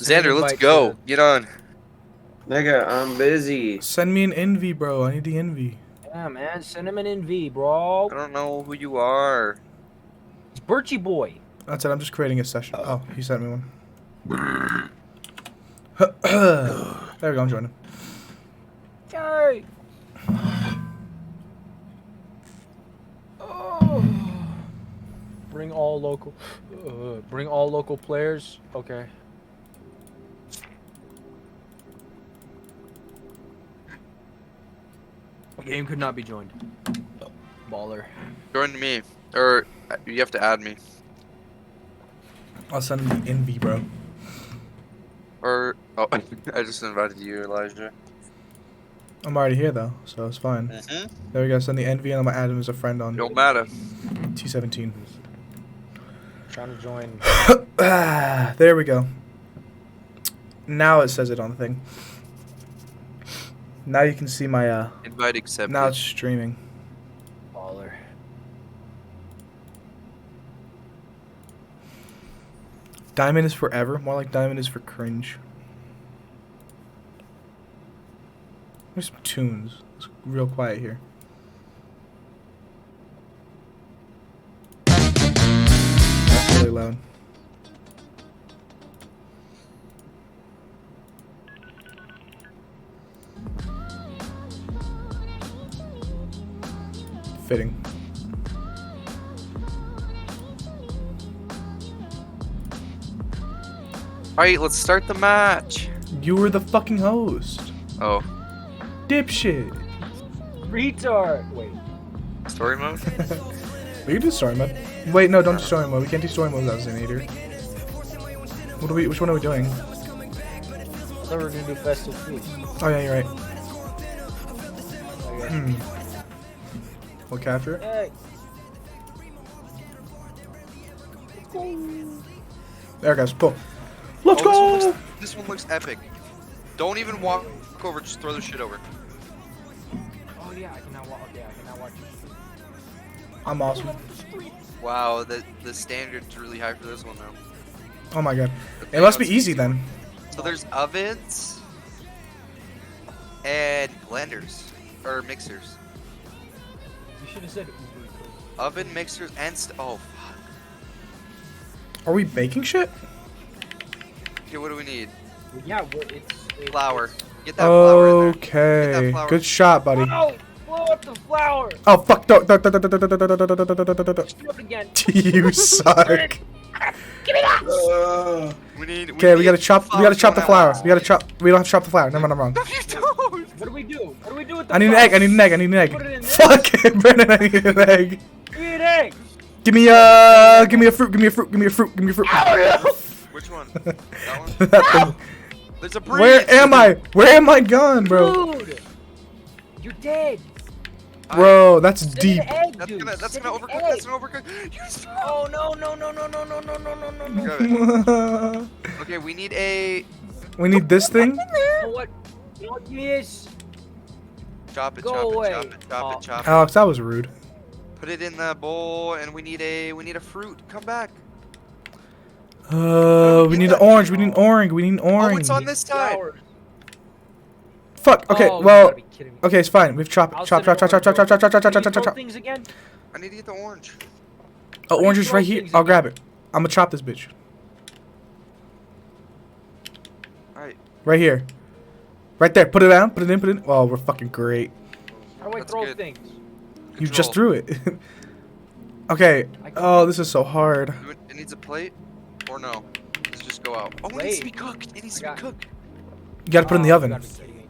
Xander, let's go. Get on. Nigga, I'm busy. Send me an envy, bro. I need the envy. Yeah, man. Send him an NV, bro. I don't know who you are. It's Birchie Boy. That's it. I'm just creating a session. Oh, he sent me one. There we go. I'm joining. Yay! Oh. Bring all local players. Okay. Game could not be joined. Baller. Join me. Or you have to add me. I'll send him the envy, bro. Or oh, I just invited you, Elijah. I'm already here though, so it's fine. There we go. Send the envy, and I'm gonna add him as a friend on Don't matter. T17. Trying to join. There we go. Now it says it on the thing. Now you can see my Invite accepted. Now it's streaming. Baller. Diamond is forever. More like diamond is for cringe. There's some tunes. It's real quiet here. That's really loud. Fitting. Alright, let's start the match. You were the fucking host. Oh, Dipshit. Retard. Wait. story mode? We can do story mode. Wait, no, don't do story mode. We can't do story mode without Xanator. What are we? Which one are we doing? I thought we were gonna do festive feast. Oh yeah, you're right. Okay. We'll capture it. Hey. There, guys, pull. Let's go. This one looks epic. Don't even walk over, just throw the shit over. Oh yeah, I cannot watch. Okay, I cannot watch. I'm awesome. Wow, the standard's really high for this one though. Oh my god. Okay, It must be let's easy see. then. So there's ovens and blenders or mixers. You should have said Uber. Oven, mixers, and oh fuck. Are we baking shit? Okay, what do we need? Yeah, it's Flour. Get that flour in there. Get Okay. that flour. Good shot, buddy. Oh, blow up the flour. Oh fuck! Do it again. You suck. Give me that. Okay, we gotta chop. We gotta chop the flour. We gotta chop. We don't have to chop the flour. Never mind, I'm wrong. No, you don't. What do we do? What do we do with the I need an flour? egg. I need an egg. I need an egg. Put it in this. Fuck it, Brennan. I need an egg. Give me an egg. Give me a fruit. Give me a fruit. Give me a fruit. Give me a fruit. Which one? That one? That thing. There's a breeze. Where am I? Where am I gone, bro? Dude, you're dead. Bro, that's Send deep. an egg, That's dude. gonna Send overcook. an That's egg. gonna overcook. You stop. Oh no no no no no no no no no no no. Grab it. Okay, we need a We need this thing. You know what? You know what it is? chop it, Go chop away. it, chop it, chop it, chop it. Alex, that was rude. Put it in the bowl, and we need a fruit. Come back. We need an orange. We need an orange. We need an Oh, orange. it's on this side. Flowers. Fuck. Okay. Oh, you Well. gotta be kidding me. Okay, it's fine. We've chopped. I'll Chop. send Chop. it Chop. Chop. over. Chop. Chop. Chop. Chop. Chop. Can you Chop. throw Chop. things again? I need to get the orange. Oh, orange is throw right here. things I'll again? grab it. I'm gonna chop this bitch. All right. Right here. Right there. Put it down. Put it in. Put it in. Oh, we're fucking great. How do I That's throw good. things? You just Control. threw it. Okay. Oh, this is so hard. It needs a plate, or no? Does it just go out? Oh, it needs to be Plate. cooked. It needs I to be got- cooked. You gotta put it in the Oh, you oven. gotta be kidding me.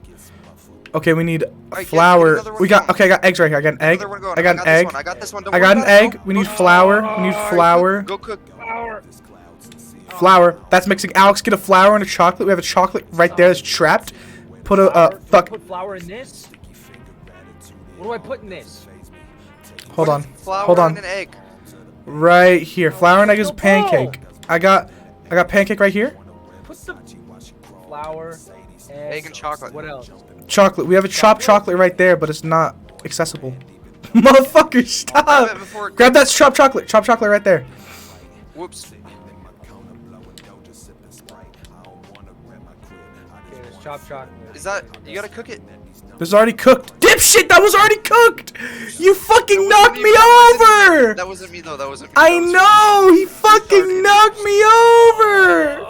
Okay, we need Alright, get flour. another one We got. going. Okay, I got eggs right here. I got an egg. Another one going. I got an this egg. one. I got this one. Don't I worry got an about it. egg. We need flour. We need Alright, flour. Go cook. Flour. Flour. That's mixing. Alex, get a flour and a chocolate. We have a chocolate right there that's trapped. Put a Flour? Do I fuck. put flour in this? What do I put in this? Hold on. Flour Hold on. and an egg. Right here. Flour and egg is pancake. I got pancake right here. Put the flour, Egg and chocolate. What else? Chocolate. We have a chopped chocolate right there, but it's not accessible. Motherfucker, Grab stop! it before it Grab that chopped chocolate. Chopped chocolate right there. Whoops. chopped chocolate. Is that you gotta cook it? This is already cooked. Dipshit, that was already cooked. You fucking That knocked wasn't me that wasn't over. That wasn't me though. That wasn't me. I That was know. He fucking knocked me over.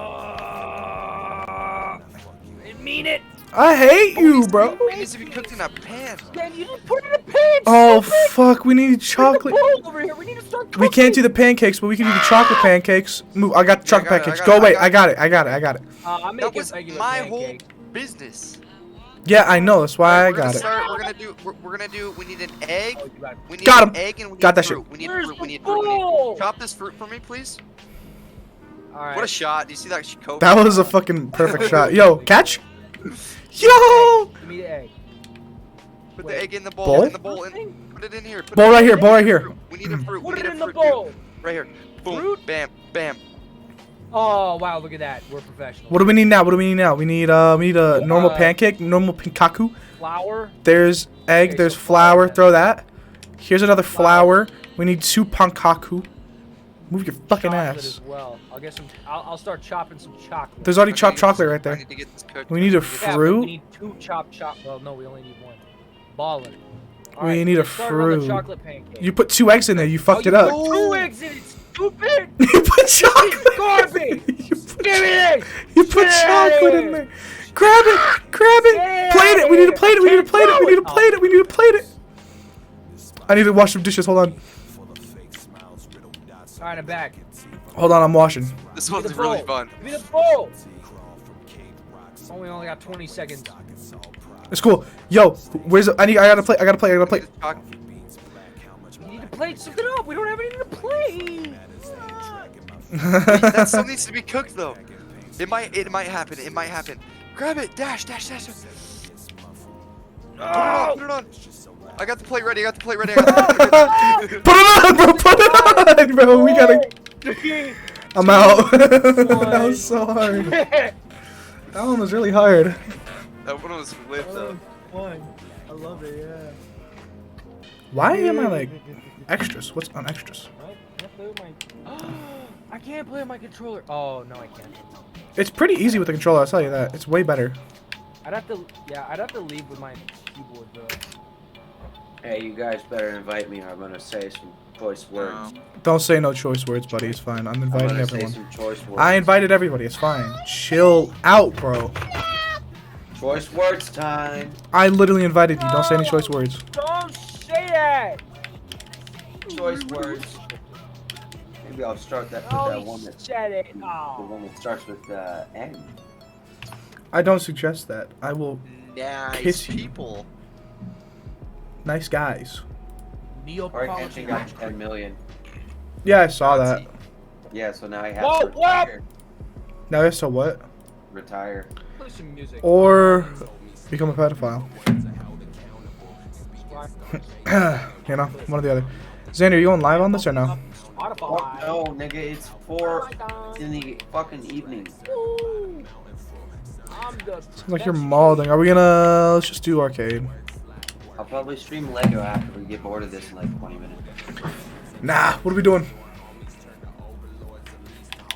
I mean it. I hate you, bro. It needs to be cooked in a pan. Dan, you didn't put it in a pan. Oh stupid. fuck, we need Bring the chocolate. bowl over here. We need to start cooking. We can't do the pancakes, but we can do the chocolate pancakes. Move, I got the chocolate I got it, pancakes. I Go got it, away. I I got it. I got it. I got it. I'm That making was regular my pancakes. whole business. Yeah, I know. That's why I We're gonna got it. start. We're gonna do. We need an egg. Oh, you got it. We need Got an him. egg and we need Got that fruit. shit. We need Where's fruit. the We need fruit. We need. bowl? Chop this fruit for me, please. All right. What a shot! Do you see that coke? That was a fucking perfect shot. Yo, catch. Yo. Give me the egg. Put Wait. the egg in the bowl. Bowl? In the bowl. Put it in here. Put Bowl it right in here. the Bowl right here. We need a fruit. Put we it need in a the fruit, bowl. dude. Right here. Boom. Fruit? Bam. Bam. Oh wow, look at that. We're professional. What do we need now? What do we need now? We need a normal pancake, normal pinkaku. Flour. There's egg. Okay, There's so flour. flour. Throw that. Here's another flour. We need 2 pankaku. Move your fucking Chocolate ass. as well. I'll get some. I'll start chopping some chocolate. There's already Okay, chopped chocolate right I there. need to get this cooked. We need a Yeah, but fruit. we need 2 chopped chocolate. Well, no, we only need 1. Baller. We need a start another fruit. chocolate pancake. You put 2 eggs in there. You fucked oh, it up. You put 2 eggs in it, stupid. You put chocolate. Garbage. You put, Give me this. you put Get outta chocolate in here. there. Grab it. Grab it. Get Plate it. We need to outta plate it. We need to plate it. We need to here. plate it. We need to plate it. I need to wash some dishes. Hold on. All right, I'm back. Hold on. I'm washing. This Give me one's the really bowl. fun. Give me the bowl. Oh, we only got 20 seconds. It's cool. Yo, where's the, I gotta plate. I gotta plate. I gotta plate. You need to plate something up. We don't have anything to plate. That still needs to be cooked though. It might happen. It might happen. Grab it. Dash. Oh! Put it on. I got the plate ready. I got the plate ready. I got the plate ready. Put it on, bro. Put it on, bro. We gotta. I'm out. That was so hard. That one was really hard. That one was lit though. Fun. I love it, yeah. Why am I like extras? What's on extras? I can't play with my controller. Oh, no, I can't. It's pretty easy with the controller. I'll tell you that. It's way better. I'd have to leave with my keyboard, though. Hey, you guys better invite me or I'm gonna say some choice words. Don't say no choice words, buddy. It's fine. I'm I'm inviting gonna say everyone. some choice words. I invited everybody. It's fine. Chill out, bro. Choice words time. I literally invited you. Don't say any choice words. Don't say that! Choice words. Maybe I'll start that with Oh, that one that said it. the Oh. one that starts with N. I don't suggest that. I will. Nice Kiss you. people. Nice guys. Argentine got 10 million. Yeah, I saw that. Yeah, so now I have Whoa, to retire. Now as to what? Retire. Play some music. Or become a pedophile. You know, one or the other. Xander, are you on live on this or no? Spotify. Oh, no, nigga, it's 4 in the fucking evening. Ooh. I'm the Sounds like you're mauling. Are we gonna? Let's just do arcade. I'll probably stream Lego after we get bored of this in like 20 minutes. Nah. What are we doing?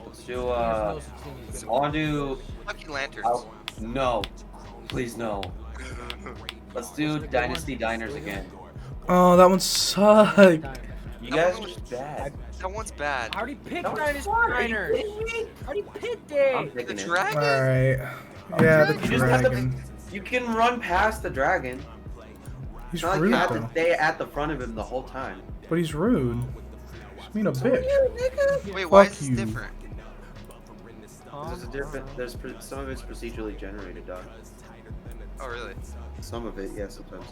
Let's do, I wanna do, Lucky lanterns. no. Please no. Let's do Dynasty Diners again. Oh, that one sucked. You guys are just bad. That one's bad. I already picked No, Dynasty fine. Are you Diners. kidding me? I already picked I'm it. The picking it. dragon? All right. Yeah, the You just have to dragon. You can run past the dragon. He's It's not like rude you have to though. stay at the front of him the whole time. But he's rude. He's being a bitch. Wait, why Fuck is this you. different? There's a different. There's some of it's procedurally generated, dog. Oh, really? Some of it, yeah, sometimes.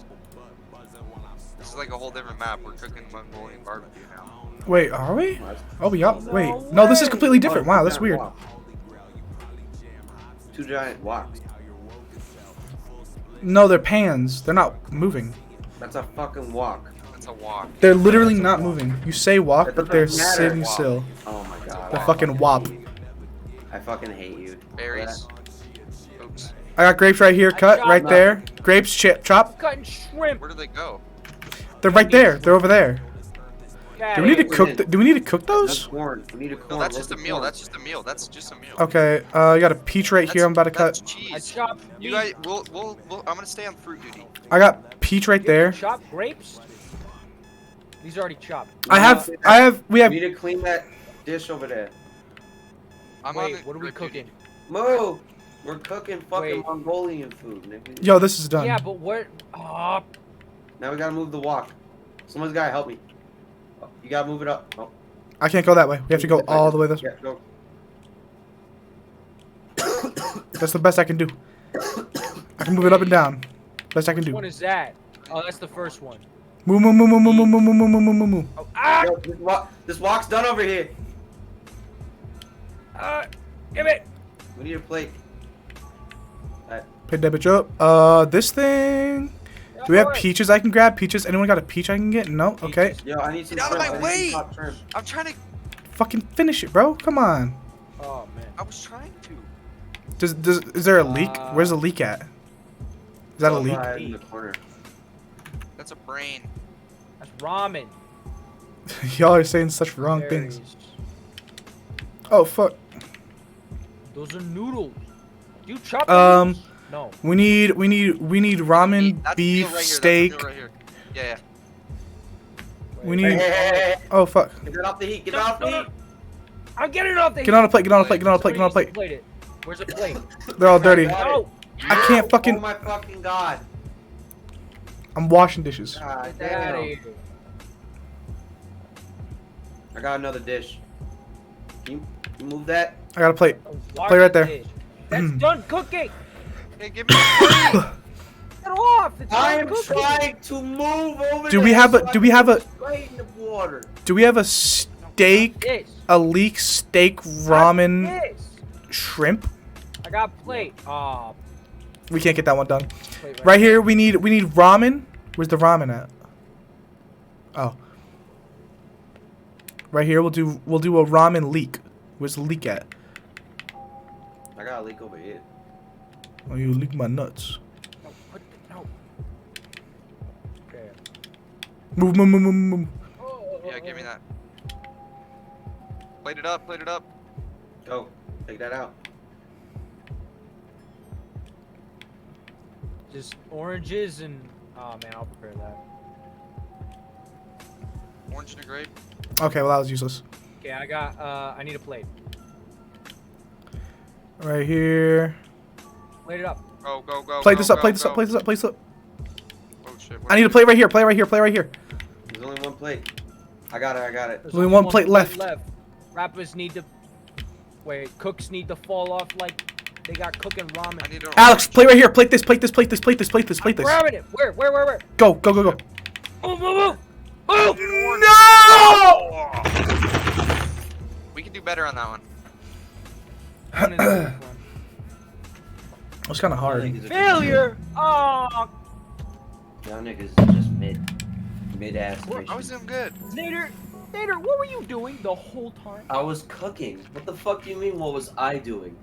This is like a whole different map. We're cooking Mongolian barbecue now. Wait, are we? Oh, we are. Wait, no, this is completely different. Wow, that's weird. 2 giant woks. No, they're pans. They're not moving. That's a fucking wok. That's a walk. They're literally not moving. You say walk, That but they're doesn't matter. sitting still. Oh my god. They're fucking wop. I fucking hate you. Berries. Oops. I got grapes right here, cut right them. there. Grapes, chop. Cutting shrimp. Where do they go? They're right there. They're over there. Do we need to cook? Do we need to cook That's those? corn. We need a corn. No, that's Where's just a the meal. corn? That's just a meal. That's just a meal. Okay. I got a peach right here. I'm about to That's cut. I cheese. chopped. You guys, I'm gonna stay on fruit duty. I got peach right there. Chop grapes. These are already chopped. We We have. need to clean that dish over there. I'm on Wait, the what are we fruit duty. cooking? Move! We're cooking fucking Wait. Mongolian food, nigga. Yo, this is done. Yeah, but what? Oh, Now we gotta move the wok. Someone's gotta help me. Oh, you gotta move it up. Oh. I can't go that way. We have to go all the way this way. Yeah, go. That's the best I can do. I can move it up and down. Best I can which do. one is that? Oh, that's the first one. Move, move, move, move, move, move, move, move, move, move, move. Oh, ah! Yo, this wok's done over here. Give it! We need a plate. Pick that bitch up. This thing. Do we have Alright. peaches I can grab? Peaches? Anyone got a peach I can get? No? Okay. Yo, I need some Get out of shrimp. my I need way! some top shrimp. I'm trying to. Fucking finish it, bro. Come on. Oh, man. I was trying to. Is there a leak? Where's the leak at? Is that a Oh, leak? right in the corner. That's a brain. That's ramen. Y'all are saying such wrong things. Berries. Oh, fuck. Those are noodles. Do you chop Um, noodles? No. We need ramen, That's the beef, meal right here, that's the steak. meal right here. Yeah, yeah. We Hey, need. hey, hey, hey. Oh, fuck. Get that off the heat. Get it off the heat. I'm getting it off the Get on a plate, get on a plate, get on a plate, get on a Somebody plate. needs to plate it. Where's the plate? They're all dirty. Got it. No! I can't Oh fucking. my fucking god. I'm washing dishes. God Get that out of damn. here. I got another dish. Can you move that? I got a plate. Wash Plate right the there. dish. That's Mm. done cooking! Hey, give me a plate. Get off! It's I done am cooking! trying to move over Do we there have a? so I Do we can have a? straight in the water. Do we have a steak? This. A leek steak ramen This. shrimp? I got plate. Ah, We can't get that one done. plate Right here, we need ramen. Where's the ramen at? Oh. Right here, we'll do a ramen leek. Where's the leek at? I got a leak over here. Oh, you leak my nuts. No, no. Okay. Move, move, move, move, move. Yeah, give me that. Plate it up, plate it up. Go. Take that out. Just oranges and. Oh man, I'll prepare that. Orange and a grape. Okay, well that was useless. Okay, I got. I need a plate. Right here. Plate it up. Go, go, go. Plate go, this up, go, plate this go. up, plate this up, plate this up. Oh shit. I need a plate right here, plate right here, plate right here. There's only one plate. I got it. I got it. There's Only one plate left. Rappers need to. Wait, cooks need to fall off like they got cooking ramen. I need an Alex, orange. plate right here, plate this, plate this, plate this, plate this, plate this, plate this. Grabbing it. Where? Go, go, go, go. Move, move, move. Move. No! We can do better on that one. One and the fourth one. It's kind of hard. Failure. Oh, Y'all niggas are just mid-ass I fishing. was doing good. Nader, what were you doing the whole time? I was cooking. What the fuck do you mean? What was I doing?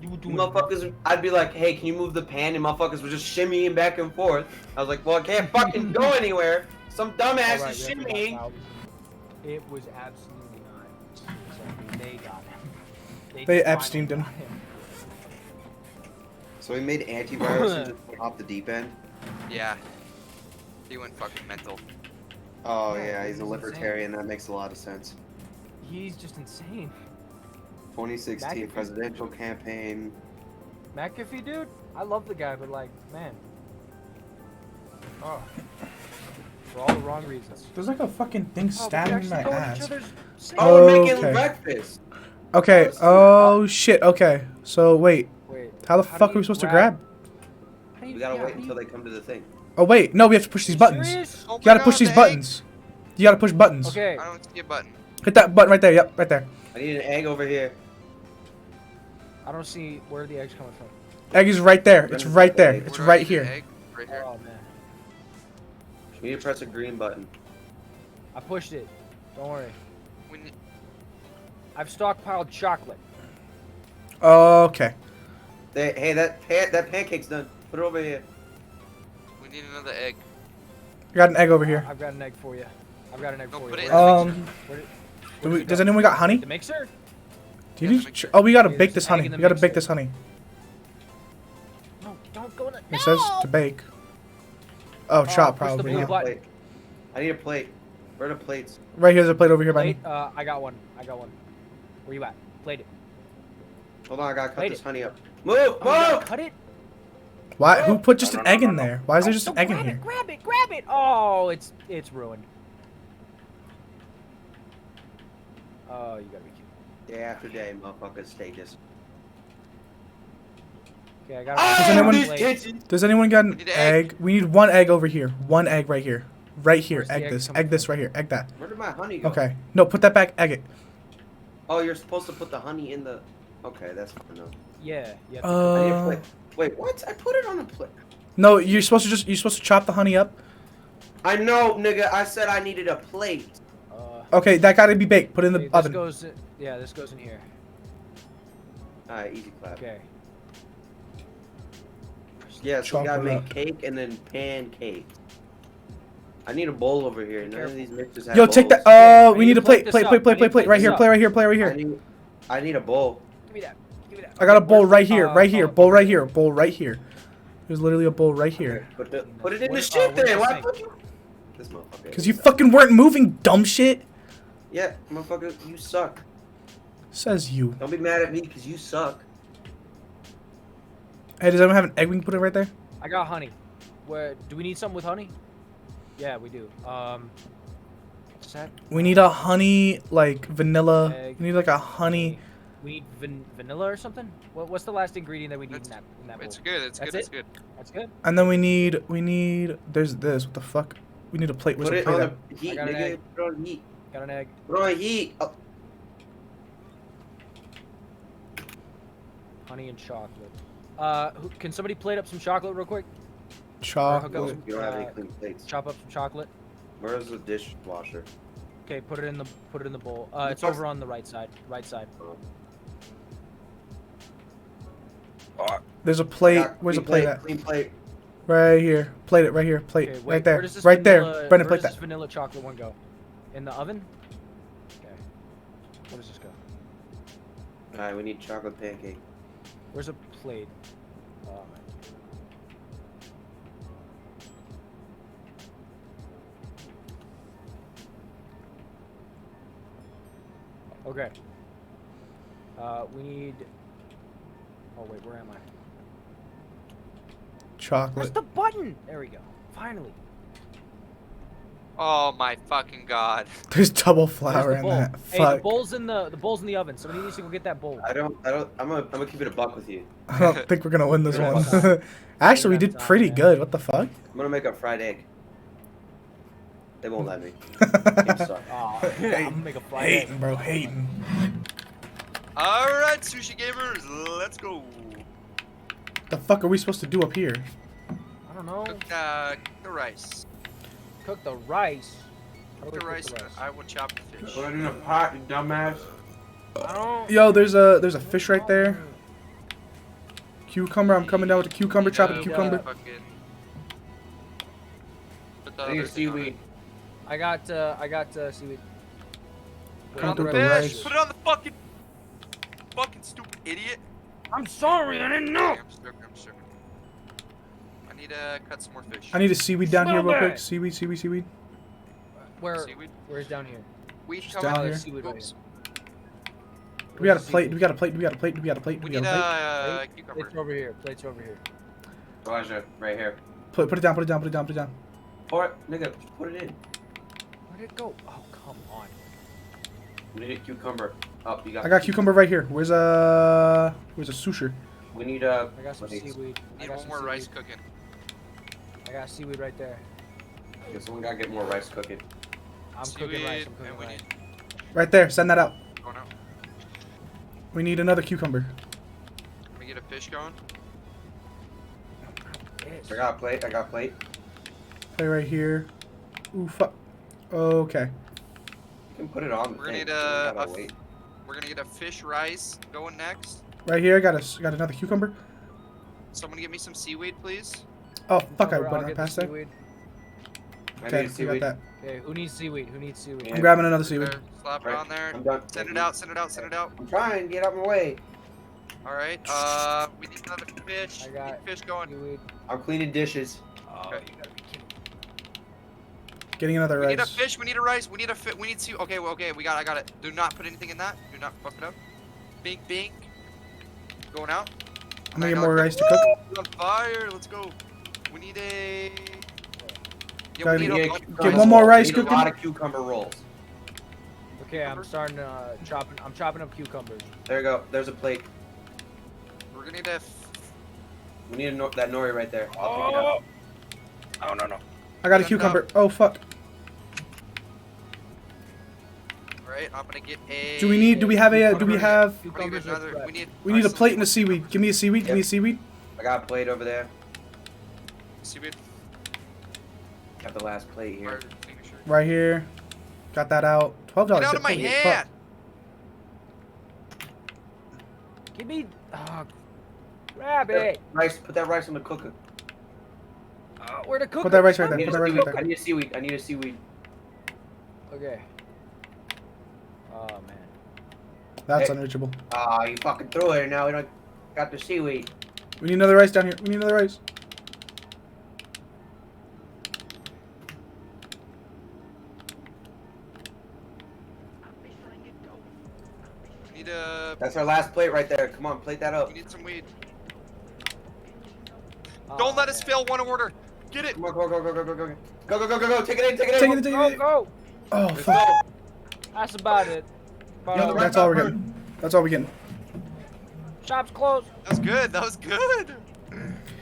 You were You doing. motherfuckers, I'd be like, hey, can you move the pan? And motherfuckers were just shimmying back and forth. I was like, well, I can't fucking go anywhere. Some dumbass Alright, is we have to shimmying. walk out. It was absolutely not. They got him. They finally Epsteined him. got So we made antivirus and just went off the deep end. Yeah. He went fucking mental. Oh Yeah, yeah, he's a he's insane. libertarian. That makes a lot of sense. He's just insane. 2016 McAfee. presidential campaign. McAfee, dude, I love the guy, but like, man. Oh. For all the wrong reasons. There's like a fucking thing Oh, but stabbing we in my actually go at each ass. other's same- Oh, we're making Okay. breakfast. Okay, oh shit, okay. So wait, Wait. how the How fuck do are we you supposed to grab- grab? how do you- We gotta yeah, wait how do until you- they come to the thing. Oh wait, no, we have to push these You buttons. serious? Oh You my gotta God, push these the buttons. You gotta push buttons. Okay. Egg. I don't see a button. Hit that button right there, yep, right there. I need an egg over here. I don't see where the egg's coming from. Egg is right there, it's right there, Where it's Where do I right need an here. egg? Right here. Oh man. We need to press a green button. I pushed it. Don't worry. We need, I've stockpiled chocolate. Okay. Hey, that pancake's done. Put it over here. we need another egg. I got an egg over here. I've got an egg for you. I've got an egg No, for put you. it Where- in where- Do where we, it does go? anyone got honey? The mixer? Do you Yeah, need? the mixer. Oh, we gotta Okay, bake there's this an egg honey. in the We gotta bake mixer. this honey. No, don't go in the. It says to bake. Oh, chop push the probably. blue Yeah. button. Plate. I need a plate. Where are the plates? Right here's a plate over here by me. Plate? I got one. I got one. Where you at? Plate it. Hold on, I gotta cut Plate this it. honey up. Move! Oh, you gotta Move! cut it? Why? Who put just No, an no, egg no, in no. there? Why is there just Oh, an egg in grab here? it, grab it, grab it! Oh, it's ruined. Oh, you gotta be kidding. Day after day, motherfuckers stay this. Okay, I got Does it. anyone- these Plate. kitchens! Does anyone got an need an egg. egg? We need one egg over here. One egg right here. Right here. Where's the Egg egg this. coming Egg this from? right here. Egg that. Where did my honey go? Okay. No, put that back. Egg it. Oh, you're supposed to put the honey in the. Okay, that's fine though. Yeah, yeah. I need a plate. Wait, what? I put it on a plate. No, you're supposed to chop the honey up. I know, nigga. I said I needed a plate. Okay, that gotta be baked. Put it in the This oven. goes. Yeah, this goes in here. Alright, easy clap. Okay. Yeah, so we gotta Chocolate make up. cake and then pancakes. I need a bowl over here. None careful. of these mixers have Yo, bowls. take that. Yeah, We I need need a to plate. plate Plate. this Plate. up. Plate. I need Plate. to Plate. plate Right this here. up. Plate. Right here. Plate. Right I here. need a bowl. Give me that. Give me that. I got a bowl Where's- right here. Right here. Bowl right oh, here. Bowl right here. There's literally a bowl right here. Put it in the Where- shit where's then. the Why sink? put you? This motherfucker. Cause you fucking weren't moving, dumb shit. Yeah, motherfucker, you suck. Says you. Don't be mad at me because you suck. Hey, does anyone have an egg we can put it right there? I got honey. Where do we need something with honey? Yeah, we do. What's that? We need a honey, like vanilla. Egg. We need like a honey. We need vanilla or something. What's the last ingredient that we need in that bowl? It's good. It's That's good. It's it? good. That's good. And then we need. There's this. What the fuck? We need a plate. Where's Put the it plate on at? the heat, I got an nigga. egg. Put it on heat. Got an egg. Put it on heat. Oh. Honey and chocolate. Can somebody plate up some chocolate real quick? Chocolate. Chocolate. You don't have any clean plates. Chop up some chocolate. Where's the dishwasher? Okay, put it in the bowl. It's fuck? over on the right side. Right side. There's a plate. Got Where's the clean plate at? Clean plate. Right here. Plate it right here. Plate Okay, wait, right where there. does this Right vanilla, there. Brendan, where plate does this that. vanilla chocolate one go? In the oven? Okay. Where does this go? Alright, we need chocolate pancake. Where's a plate? Okay. We need. Oh wait, where am I? Where's Chocolate. the button? There we go. Finally. Oh my fucking god. There's double Where's flour the in bowl? that. Hey, Fuck. the bowl's in the oven. Somebody needs to go get that bowl. I'm gonna keep it a buck with you. I don't think we're gonna win this We're one. gonna have Actually, we We're gonna did have pretty time, good. What the fuck? I'm gonna make a fried egg. They won't let me. Games suck. Oh, I'm gonna make a fried egg. Hating, bro. Hating. Alright, sushi gamers, let's go. The fuck are we supposed to do up here? I don't know. Cook the rice. Cook the rice. How do Cook we the rice. I will chop the fish. Put it in a pot, you dumbass. I don't. Yo, there's a fish right there. Cucumber. I'm coming down with a cucumber. Chop a Yeah, cucumber. fucking- Put the I need other thing on seaweed. it. I got seaweed. Put it Come on the through fish. the rice. Put it on the fucking stupid idiot. I'm sorry, I didn't know. Okay, I'm joking. I need to cut some more fish. I need a seaweed down here Smell real quick. that. Seaweed. Where? Seaweed. Where's down here? Wheat Just coming. down Oh, here. there's seaweed right Oops. Do we got a Where's the plate? seaweed? Do we got a plate? Do we got a plate? Do we got a plate? Do We we got need a plate? a cucumber. Plates over here. Plates over here. Elijah, right here. Put it down. Put it down. Put it down. Put it down. Pour it, nigga. Put it in. Where'd it go? Oh, come on. We need a cucumber. Oh, you got. I got cucumber right here. Where's a sushi? We need I got some plates. seaweed. I Need got one some more rice seaweed. cooking. I got seaweed right there. Okay, someone gotta get more rice cooking. I'm Seaweed, cooking rice. I'm and cooking we rice. need Right there. Send that out. going out. We need another cucumber. Can we get a fish going? Yes. I got a plate. I got a plate. Play right here. Ooh, fuck. Okay. You can put it on the We're gonna thing. need so we gotta a wait. We're gonna get a fish rice going next. Right here. Got another cucumber. Someone get me some seaweed, please. Oh fuck! I Cucumber, I'll went get the past that. seaweed. I Okay, need we got seaweed. that. Okay, who needs seaweed? Who needs seaweed? I'm grabbing another seaweed. There, slap it Right. on there. I'm done. Send it out, send it out, send it out. I'm trying. Get out my way. Alright, we need another fish. I got Need fish going. seaweed. I'm cleaning dishes. Oh, Okay. you gotta be kidding. Getting another We need a rice. fish, we need a rice, we need a we need to. Okay, well, okay, I got it. Do not put anything in that. Do not fuck it up. Bink, bink. Going out. I'm gonna get more rice to cook. Woo! On fire, let's go. We need a. Yeah, Gotta we need get- a. get one more rice Need a cooking. lot of cucumber rolls. Okay, I'm starting to I'm chopping up cucumbers. There you go. There's a plate. We're gonna need a. We need that nori right there. I'll pick it up. Oh no no. I got a cucumber. Oh fuck. Alright, I'm gonna get a. Do we have a? Do we have? We need Cucumbers are another. fresh. We need a rice plate and a seaweed. Give me a seaweed. Give me a seaweed. I got a plate over there. Seaweed. Got the last plate here. Right here. Got that out. $12. Get out of my Holy hand! Give me. Grab it. Rice. Put that rice on the cooker. Where to cook? Put that rice right I there. need Put a that rice seaweed. right I there. need a seaweed. I need a seaweed. Okay. Oh man. That's Hey. unreachable. Ah, you fucking threw it and now we don't got the seaweed. We need another rice down here. We need another rice. We need a. That's our last plate right there. Come on, plate that up. We need some weed. Oh, Don't let us man. fail one order. Get it. Come on, go, go, go, go, go, go, go, go, go, go, go. Take it in, take it Take in. it, take Go, it. go. Oh Let's fuck. go. That's about it. Yeah, the right That's all we're back getting. That's all we're getting. Shop's closed. That was good. That was good.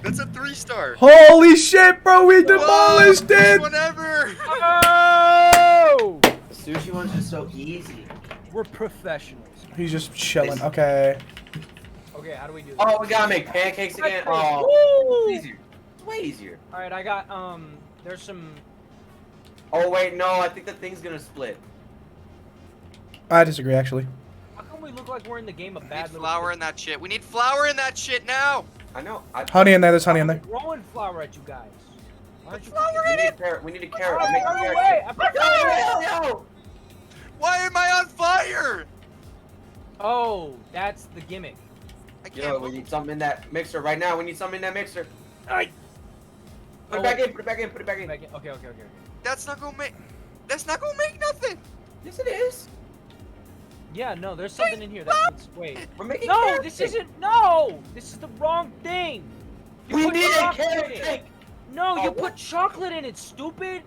That's a 3-star. Holy shit, bro! We demolished Whoa, it. first one ever. Oh! The sushi one's just so easy. We're professionals. He's just chilling. Okay. Okay, how do we do this? Oh, we gotta make pancakes again. Oh, Woo! it's easier. It's way easier. All right, I got there's some. Oh wait, no, I think the thing's gonna split. I disagree, actually. How come we look like we're in the game of We bad need little flour in that shit. We need flour in that shit now. I know. Honey in there. There's honey in there. Throwing flour at you guys. Why aren't you Flour We in need a it. carrot. We need a carrot. Oh, I'm making run carrot. away! I put Yo! Why am I on fire? Oh, that's the gimmick. I can't. Yo, we need something in that mixer right now. We need something in that mixer. Ay. Put it back in. Put it back in. Put it back in. Okay, okay, okay. That's not gonna make. That's not gonna make nothing. Yes, it is. Yeah, no, there's something in here that needs. Wait. We're making No, carrot this cake. isn't. No, this is the wrong thing. You We put need a chocolate carrot in it. cake. No, Oh, you what? put chocolate in it, stupid. You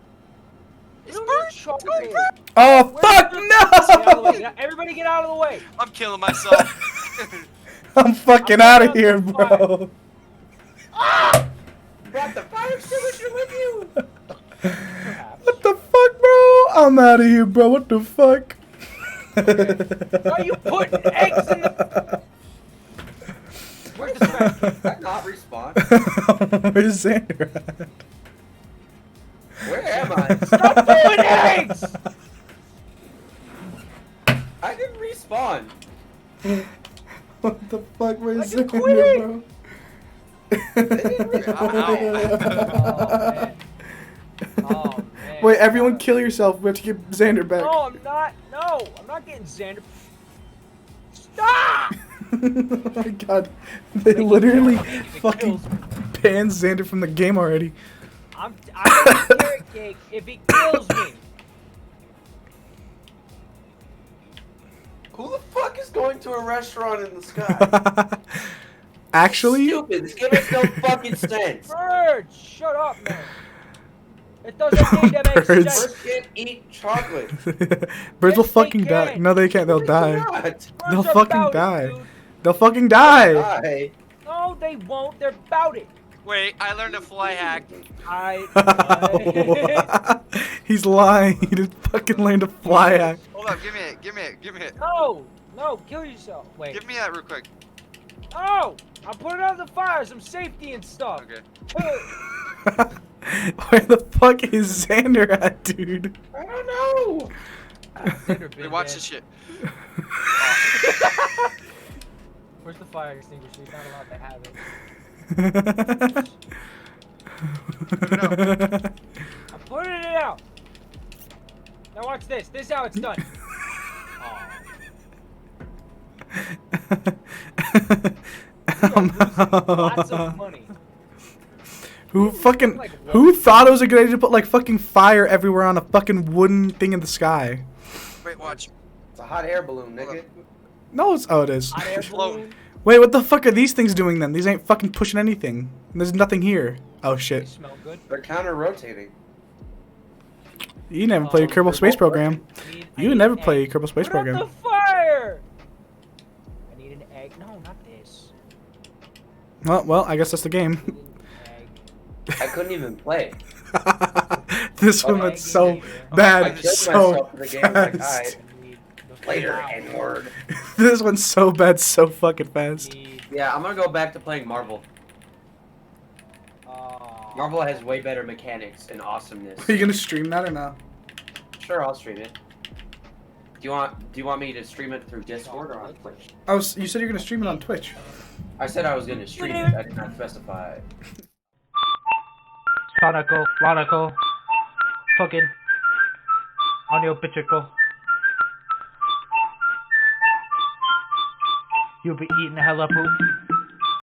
It's don't burnt. need It's going chocolate. burnt. Oh Where's fuck the- Get out of the way. no! Everybody get out of the way. I'm killing myself. I'm fucking I'm out of out here, of bro. Brought the fire extinguisher with you. Perhaps. What the fuck, bro? I'm out of here, bro. What the fuck? Why you putting eggs in the? Where's the smash? Did I not respawn? Where's Xander at? Where am I? Stop throwing eggs! I didn't respawn. What the fuck? Where's Why'd you Xander, quit? bro? Oh man. Wait, everyone kill yourself. We have to get Xander back. No, I'm not. No, I'm not getting Xander. Stop! Oh my god. They literally If it fucking kills me. banned Xander from the game already. I'm gonna carrot cake if it kills me. Who the fuck is going to a restaurant in the sky? Actually, Stupid. This game makes no fucking sense. Birds, shut up, man. It doesn't need to make Birds. sense. Birds can't eat chocolate. birds will Yes, they fucking die. can. No, they can't. They'll die. Not. Birds They'll are fucking about it, die. dude. They'll fucking die. Die. No, they won't. They're about it. Wait, I learned a fly hack. I. He's lying. He just fucking learned to fly hack. Hold up, give me it, give me it, give me it. No, no, kill yourself. Wait. Give me that real quick. No, I'm putting out the fire, some safety and stuff. Okay. Where the fuck is Xander at, dude? I don't know. Wait, watch this shit. Where's the fire extinguisher? He's not allowed to have it. I'm putting it out. this. This is how it's done. Lots of money. Who fucking Like, what? who thought it was a good idea to put like fucking fire everywhere on a fucking wooden thing in the sky? Wait, watch. It's a hot air balloon, nigga. No, it's it is. Hot air balloon. Wait, what the fuck are these things doing then? These ain't fucking pushing anything. There's nothing here. Oh They shit. smell good. They're counter rotating. You never played Kerbal Space Program. I You need never an egg. played Kerbal Space Put up Program. the fire! I need an egg. No, not this. Well, I guess that's the I game. need an egg. I couldn't even play. This one Okay. went so I bad, killed so myself for the game. Like, fast. alright, I need the later, flour. N-word. This one's so bad, so fucking fast. Need, Yeah, I'm gonna go back to playing Marvel. uh, Marvel has way better mechanics and awesomeness. Are you gonna stream that or no? Sure, I'll stream it. Do you want me to stream it through Discord or on Twitch? You said you're gonna stream it on Twitch. I said I was gonna stream it. I did not specify. Sonical, Lonical, fucking, on your bitricle. You'll be eating hella poop.